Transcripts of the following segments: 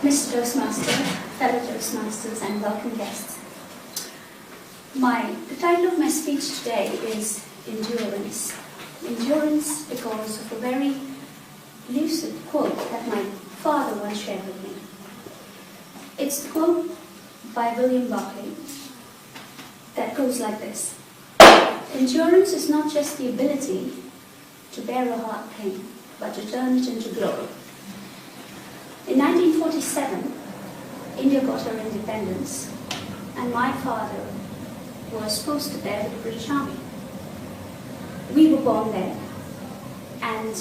Mr. Toastmaster, fellow Toastmasters, and welcome guests. The title of my speech today is Endurance. Endurance because of a very lucid quote that my father once shared with me. It's the quote by William Buckley that goes like this: endurance is not just the ability to bear a hard pain, but to turn it into glory. In 1947, India got her independence, and my father was posted there with the British Army. We were born there, and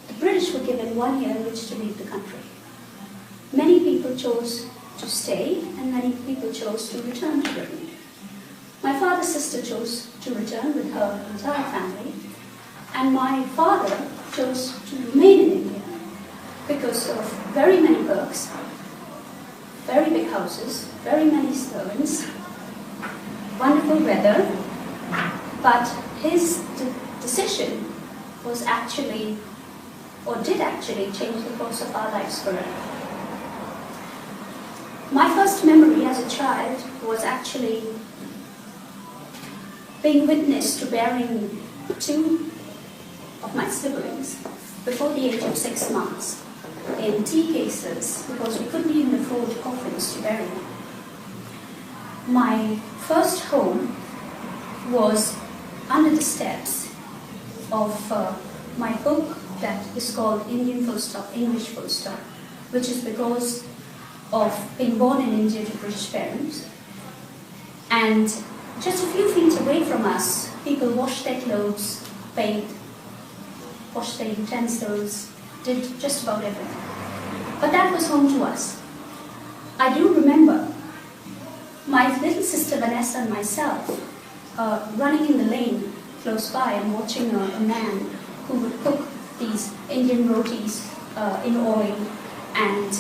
the British were given 1 year in which to leave the country. Many people chose to stay, and many people chose to return to Britain. My father's sister chose to return with her entire family, and my father chose to remain in India because of very many perks, very big houses, very many servants, wonderful weather, but his decision was actually, or did actually, change the course of our lives forever. My first memory as a child was actually being witness to burying two of my siblings before the age of 6 months in tea cases, because we couldn't even afford coffins to bury them. My first home was under the steps of my book that is called Indian Full Stop, English Full Stop, which is because of being born in India to British parents. And just a few feet away from us, people washed their clothes, bathed, washed their utensils, did just about everything. But that was home to us. I do remember my little sister Vanessa and myself running in the lane close by and watching a man who would cook these Indian rotis in oil and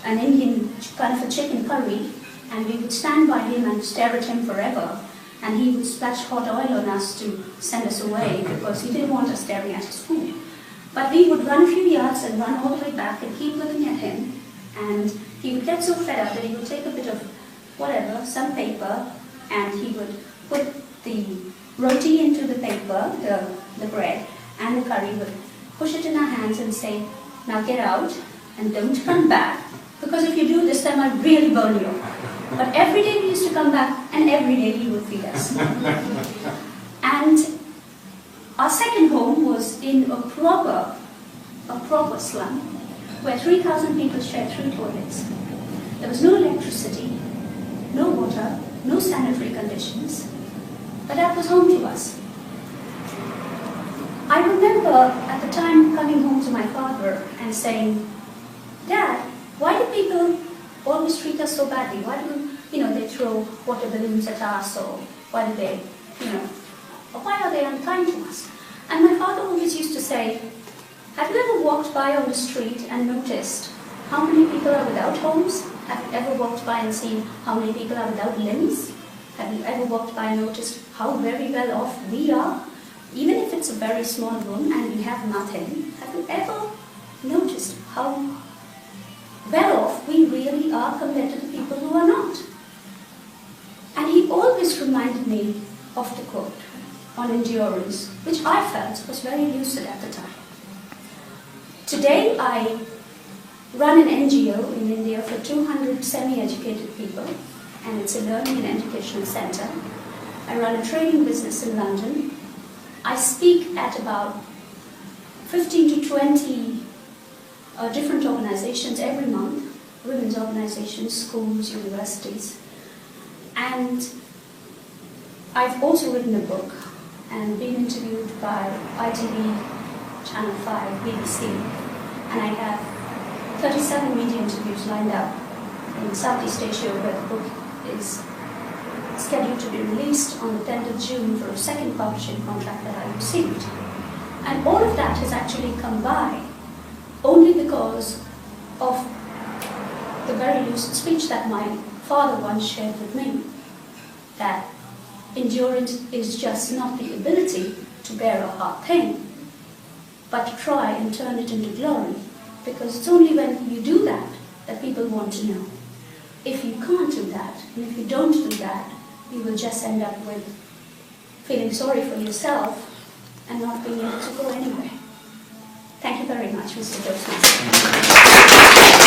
an Indian kind of a chicken curry, and we would stand by him and stare at him forever, and he would splash hot oil on us to send us away because he didn't want us staring at his food. But we would run a few yards and run all the way back and keep looking at him, and he would get so fed up that he would take a bit of whatever, some paper, and he would put the roti into the paper, the bread, and the curry, would push it in our hands and say, "Now get out and don't come back, because if you do this time I'll really burn you." But every day we used to come back, and every day he would feed us. And our second home was in a proper slum, where 3,000 people shared 3 toilets. There was no electricity, no water, no sanitary conditions, but that was home to us. I remember at the time coming home to my father and saying, "Dad, why do people always treat us so badly? Why do, they throw water balloons at us, or why do they, or why are they unkind to us?" And my father always used to say, "Have you ever walked by on the street and noticed how many people are without homes? Have you ever walked by and seen how many people are without limbs? Have you ever walked by and noticed how very well off we are? Even if it's a very small room and we have nothing, have you ever noticed how well off we really are compared to the people who are not?" And he always reminded me of the quote on endurance, which I felt was very lucid at the time. Today I run an NGO in India for 200 semi-educated people, and it's a learning and educational center. I run a training business in London. I speak at about 15 to 20 different organizations every month, women's organizations, schools, universities. And I've also written a book and been interviewed by ITV, Channel 5, BBC, and I have 37 media interviews lined up in Southeast Asia, where the book is scheduled to be released on the 10th of June for a second publishing contract that I received. And all of that has actually come by only because of the very lucid speech that my father once shared with me, that endurance is just not the ability to bear a hard pain, but to try and turn it into glory, Because it's only when you do that that people want to know. If you can't do that, and if you don't do that, you will just end up with feeling sorry for yourself and not being able to go anywhere. Thank you very much, Mr. Toastmaster.